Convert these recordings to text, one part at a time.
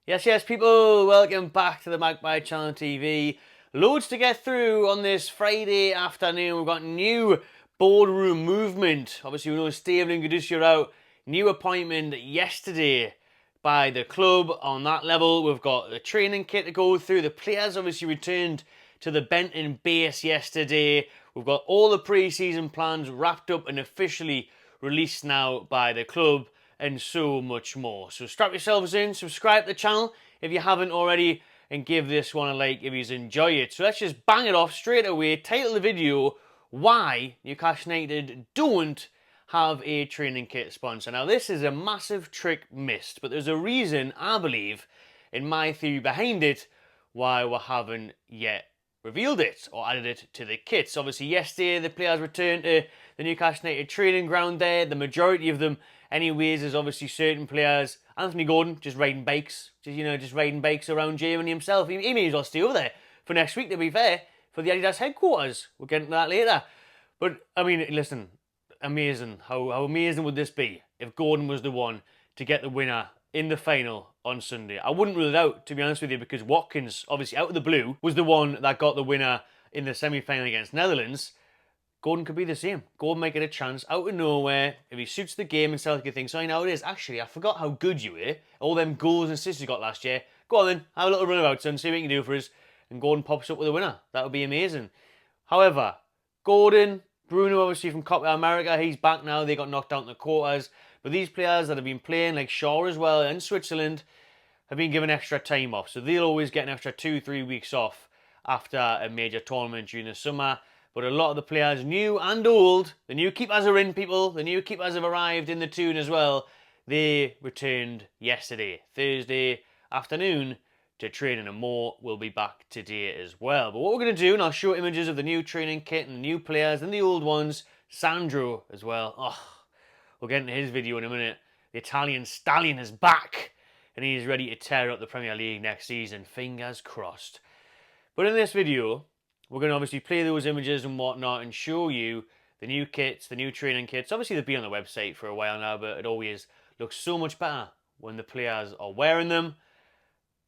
Yes, people, welcome back to the Magpie Channel TV. Loads to get through on this Friday afternoon. We've got new boardroom movement. Obviously, we know Steven and Gadusha are out. New appointment yesterday by the club on that level. We've got the training kit to go through. The players obviously returned to the Benton base yesterday. We've got all the pre-season plans wrapped up and officially released now by the club, and so much more. So strap yourselves in, subscribe to the channel if you haven't already, and give this one a like if you enjoy it. So let's just bang it off straight away. Title the video, why Newcastle United don't have a training kit sponsor. Now this is a massive trick missed, but there's a reason, I believe, in my theory behind it, why we haven't yet revealed it or added it to the kits. Obviously yesterday the players returned to the Newcastle United training ground there. The majority of them anyways, there's obviously certain players. Anthony Gordon just riding bikes, just riding bikes around Germany himself. He may as well stay over there for next week, to be fair, for the Adidas headquarters. We'll get into that later. But I mean, listen, amazing. How amazing would this be if Gordon was the one to get the winner in the final on Sunday? I wouldn't rule it out, to be honest with you, because Watkins, obviously out of the blue, was the one that got the winner in the semi-final against Netherlands. Gordon could be the same. Gordon might get a chance out of nowhere if he suits the game and Celtic thinks, so now it is. Actually, I forgot how good you were. All them goals and assists you got last year. Go on then, have a little runabout, son, see what you can do for us. And Gordon pops up with a winner. That would be amazing. However, Gordon, Bruno, obviously from Copa America, he's back now. They got knocked out in the quarters. But these players that have been playing, like Shaw as well, in Switzerland, have been given extra time off. So they'll always get an extra 2-3 weeks off after a major tournament during the summer. But a lot of the players, new and old, the new keepers are in, people. The new keepers have arrived in the tune as well. They returned yesterday, Thursday afternoon, to training, and more will be back today as well. But what we're going to do, and I'll show images of the new training kit and the new players and the old ones. Sandro as well. Oh, we'll get into his video in a minute. The Italian stallion is back, and he's ready to tear up the Premier League next season. Fingers crossed. But in this video, we're going to obviously play those images and whatnot and show you the new kits, the new training kits. Obviously, they've been on the website for a while now, but it always looks so much better when the players are wearing them.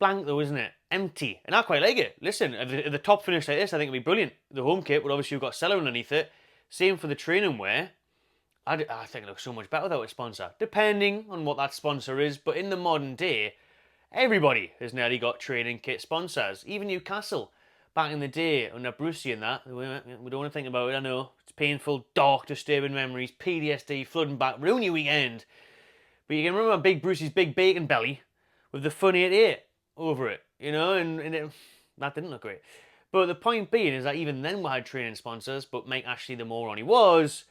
Blank though, isn't it? Empty. And I quite like it. Listen, if the top finish like this, I think it'd be brilliant. The home kit, but obviously you've got Cellar underneath it. Same for the training wear. I think it looks so much better without a sponsor. Depending on what that sponsor is, but in the modern day, everybody has nearly got training kit sponsors. Even Newcastle. Back in the day, under Brucey and that, we don't want to think about it, I know. It's painful, dark, disturbing memories, PTSD, flooding back, ruin your weekend. But you can remember Big Brucey's big bacon belly with the funny 88 over it, that didn't look great. But the point being is that even then we had training sponsors, but Mike Ashley, the moron he was,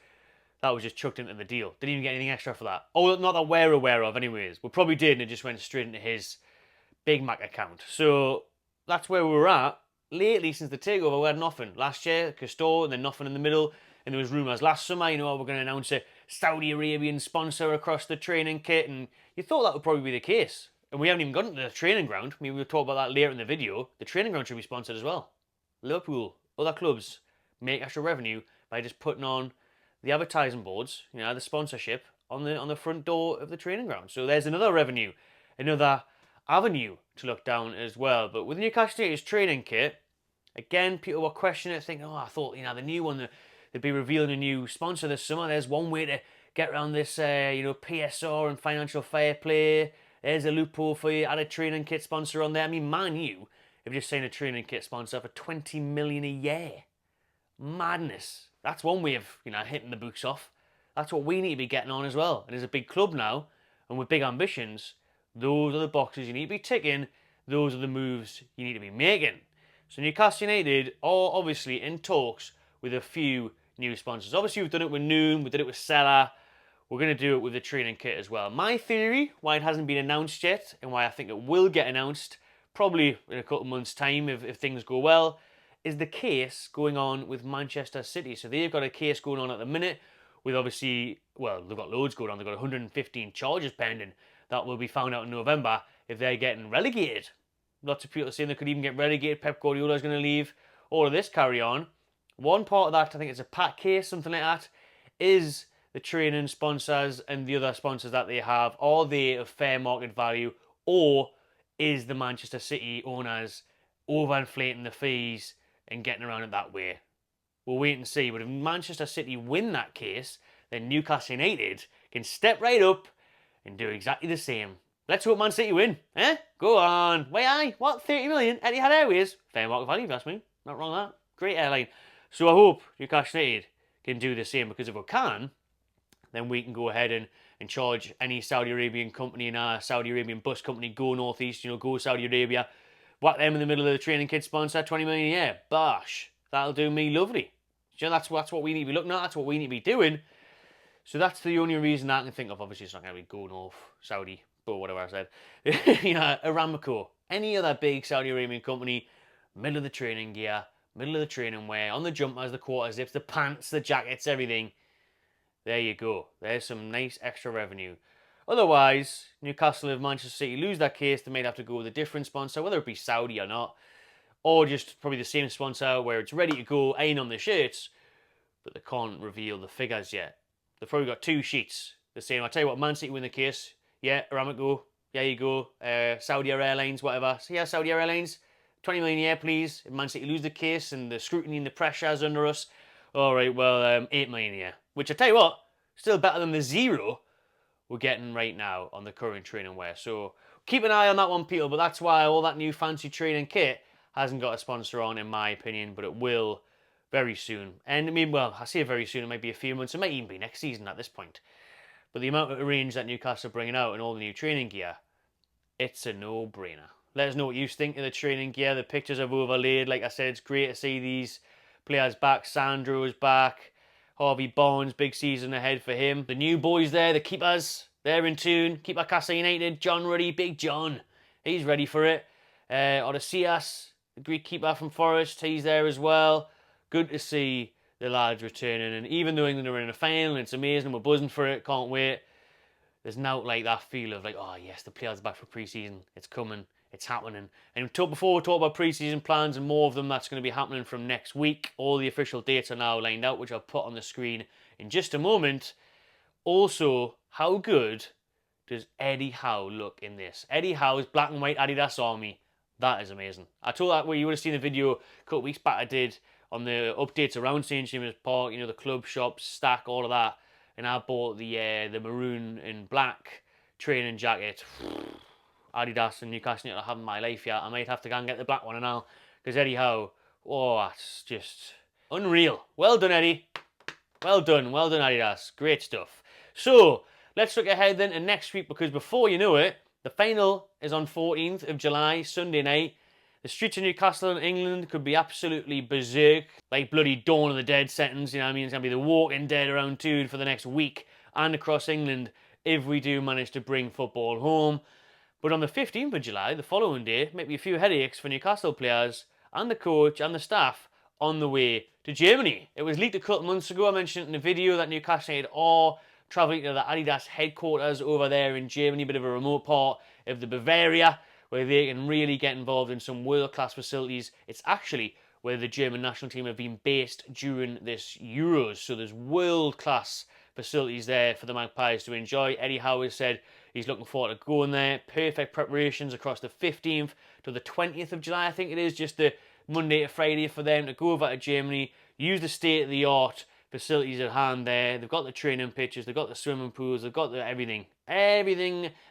that was just chucked into the deal. Didn't even get anything extra for that. Oh, not that we're aware of anyways. We probably did, and it just went straight into his Big Mac account. So that's where we were at. Lately, since the takeover, we had nothing. Last year, Cousteau, and then nothing in the middle. And there was rumours last summer, we're going to announce a Saudi Arabian sponsor across the training kit. And you thought that would probably be the case. And we haven't even gotten to the training ground. I mean, we'll talk about that later in the video. The training ground should be sponsored as well. Liverpool, other clubs make extra revenue by just putting on the advertising boards, the sponsorship on the front door of the training ground. So there's another revenue, another avenue to look down as well. But with Newcastle United's training kit, again, people were questioning it, thinking, I thought, the new one, they'd be revealing a new sponsor this summer. There's one way to get around this, PSR and financial fair play. There's a loophole for you, add a training kit sponsor on there. I mean, man, you have just signed a training kit sponsor for 20 million a year. Madness. That's one way of, hitting the books off. That's what we need to be getting on as well. And as a big club now, and with big ambitions, those are the boxes you need to be ticking. Those are the moves you need to be making. So Newcastle United are obviously in talks with a few new sponsors. Obviously, we've done it with Noon, we did it with Seller. We're going to do it with the training kit as well. My theory, why it hasn't been announced yet, and why I think it will get announced, probably in a couple of months' time if things go well, is the case going on with Manchester City. So they've got a case going on at the minute with obviously, well, they've got loads going on. They've got 115 charges pending that will be found out in November if they're getting relegated. Lots of people are saying they could even get relegated. Pep Guardiola's going to leave. All of this carry on. One part of that, I think it's a pat case, something like that, is the training sponsors and the other sponsors that they have. Are they of fair market value, or is the Manchester City owners overinflating the fees and getting around it that way? We'll wait and see. But if Manchester City win that case, then Newcastle United can step right up and do exactly the same. Let's hope Man City win. Eh? Go on. Wait, aye. What? 30 million? Etihad Airways? Fair market value, if you ask me. Not wrong with that. Great airline. So I hope Newcastle United can do the same, because if we can, then we can go ahead and charge any Saudi Arabian company and our Saudi Arabian bus company, go northeast, go Saudi Arabia, whack them in the middle of the training kit sponsor, 20 million a year. Bosh. That'll do me lovely. That's what we need to be looking at. That's what we need to be doing. So that's the only reason I can think of. Obviously, it's not going to be Go North, Saudi, but whatever I said. Aramco, any other big Saudi Arabian company, middle of the training gear, middle of the training wear, on the jumpers, the quarter zips, the pants, the jackets, everything. There you go. There's some nice extra revenue. Otherwise, Newcastle, if Manchester City lose that case, they might have to go with a different sponsor, whether it be Saudi or not, or just probably the same sponsor where it's ready to go, ain't on the shirts, but they can't reveal the figures yet. They've probably got 2 sheets. The same. I'll tell you what, Man City win the case. Yeah, Aramco. There you go. Saudi Airlines, whatever. So yeah, Saudi Airlines, 20 million a year, please. If Man City lose the case and the scrutiny and the pressure is under us, all right, well, 8 million a year. Which I tell you what, still better than the 0 we're getting right now on the current training wear. So keep an eye on that one, Peter. But that's why all that new fancy training kit hasn't got a sponsor on, in my opinion, but it will very soon. And I mean, well, I say very soon, it might be a few months, it might even be next season at this point. But the amount of range that Newcastle are bringing out and all the new training gear, it's a no-brainer. Let us know what you think of the training gear. The pictures I've overlaid. Like I said, it's great to see these players back. Sandro's back. Harvey Barnes, big season ahead for him. The new boys there, the keepers, they're in tune. Keeper Castle United, John Ruddy, Big John. He's ready for it. Odysseus, the Greek keeper from Forest, he's there as well. Good to see the lads returning. And even though England are in a final, it's amazing, we're buzzing for it, can't wait. There's now like that feel of like, oh yes, the players are back for pre-season. It's coming, it's happening. And before we talk about pre-season plans and more of them, that's going to be happening from next week. All the official dates are now lined out, which I'll put on the screen in just a moment. Also, how good does Eddie Howe look in this? Eddie Howe's black and white Adidas Army. That is amazing. I told that, well, you would have seen the video a couple of weeks back I did on the updates around St. James's Park, the club shops, stack, all of that. And I bought the maroon and black training jacket. Adidas and Newcastle United are having my life yet. I might have to go and get the black one now, because Eddie Howe, oh, that's just unreal. Well done, Eddie. Well done Adidas. Great stuff. So let's look ahead then to next week, because before you know it, the final is on 14th of July, Sunday night. The streets of Newcastle in England could be absolutely berserk, like bloody Dawn of the Dead settings, you know what I mean? It's going to be the Walking Dead around town for the next week and across England if we do manage to bring football home. But on the 15th of July, the following day, might be a few headaches for Newcastle players and the coach and the staff on the way to Germany. It was leaked a couple of months ago. I mentioned in the video that Newcastle United are travelling to the Adidas headquarters over there in Germany, a bit of a remote part of the Bavaria, where they can really get involved in some world-class facilities. It's actually where the German national team have been based during this Euros. So there's world-class facilities there for the Magpies to enjoy. Eddie Howe has said he's looking forward to going there. Perfect preparations across the 15th to the 20th of July, I think it is, just the Monday to Friday for them to go over to Germany, use the state-of-the-art facilities at hand there. They've got the training pitches, they've got the swimming pools, they've got everything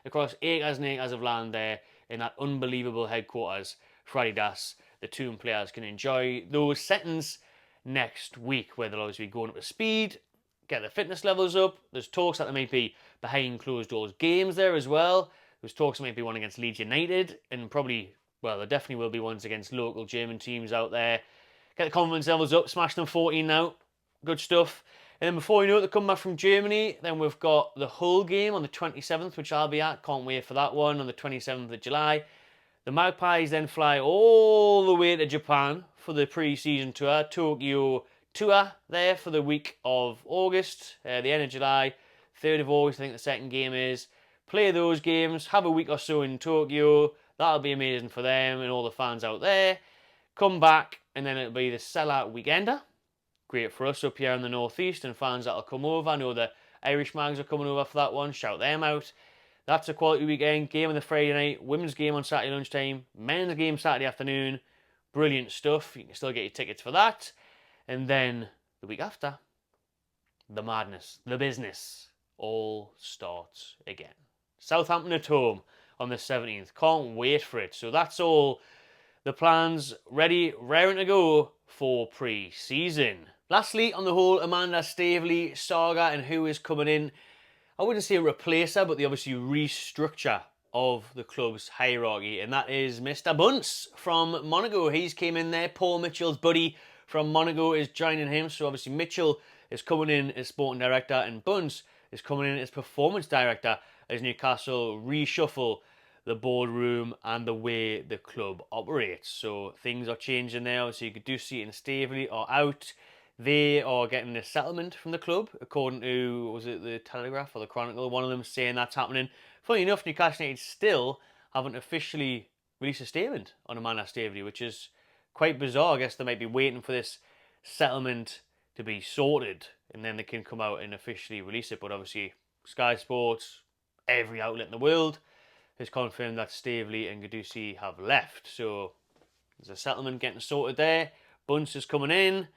across acres and acres of land there in that unbelievable headquarters for Adidas. The two players can enjoy those settings next week, where they'll obviously be going up to speed, get their fitness levels up. There's talks that there might be behind closed doors games there as well. There's talks there might be one against Leeds United, and probably, well, there definitely will be ones against local German teams out there. Get the confidence levels up, smash them 14 now. Good stuff. And then before you know it, they come back from Germany. Then we've got the Hull game on the 27th, which I'll be at. Can't wait for that one on the 27th of July. The Magpies then fly all the way to Japan for the pre-season tour. Tokyo tour there for the week of August, the end of July. 3rd of August, I think the second game is. Play those games, have a week or so in Tokyo. That'll be amazing for them and all the fans out there. Come back, and then it'll be the sellout weekender. Great for us up here in the northeast and fans that'll come over. I know the Irish Mags are coming over for that one. Shout them out. That's a quality weekend. Game on the Friday night, women's game on Saturday lunchtime, men's game Saturday afternoon. Brilliant stuff. You can still get your tickets for that. And then the week after, the madness, the business, all starts again. Southampton at home on the 17th. Can't wait for it. So that's all the plans ready, raring to go for pre-season. Lastly, on the whole Amanda Staveley saga and who is coming in, I wouldn't say a replacer, but the obviously restructure of the club's hierarchy, and that is Mr. Bunce from Monaco. He's came in there. Paul Mitchell's buddy from Monaco is joining him. So obviously Mitchell is coming in as sporting director, and Bunce is coming in as performance director as Newcastle reshuffle the boardroom and the way the club operates. So things are changing there. So you could do see it in Staveley are out. They are getting a settlement from the club, according to, was it the Telegraph or the Chronicle? One of them saying that's happening. Funny enough, Newcastle United still haven't officially released a statement on Amanda Staveley, which is quite bizarre. I guess they might be waiting for this settlement to be sorted, and then they can come out and officially release it. But obviously, Sky Sports, every outlet in the world, has confirmed that Staveley and Gudusi have left. So there's a settlement getting sorted there. Bunce is coming in.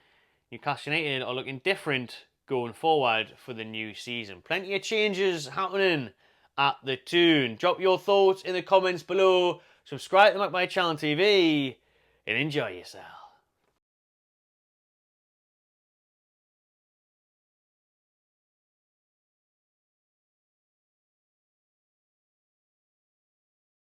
Newcastle United are looking different going forward for the new season. Plenty of changes happening at the Toon. Drop your thoughts in the comments below. Subscribe to my channel TV and enjoy yourself.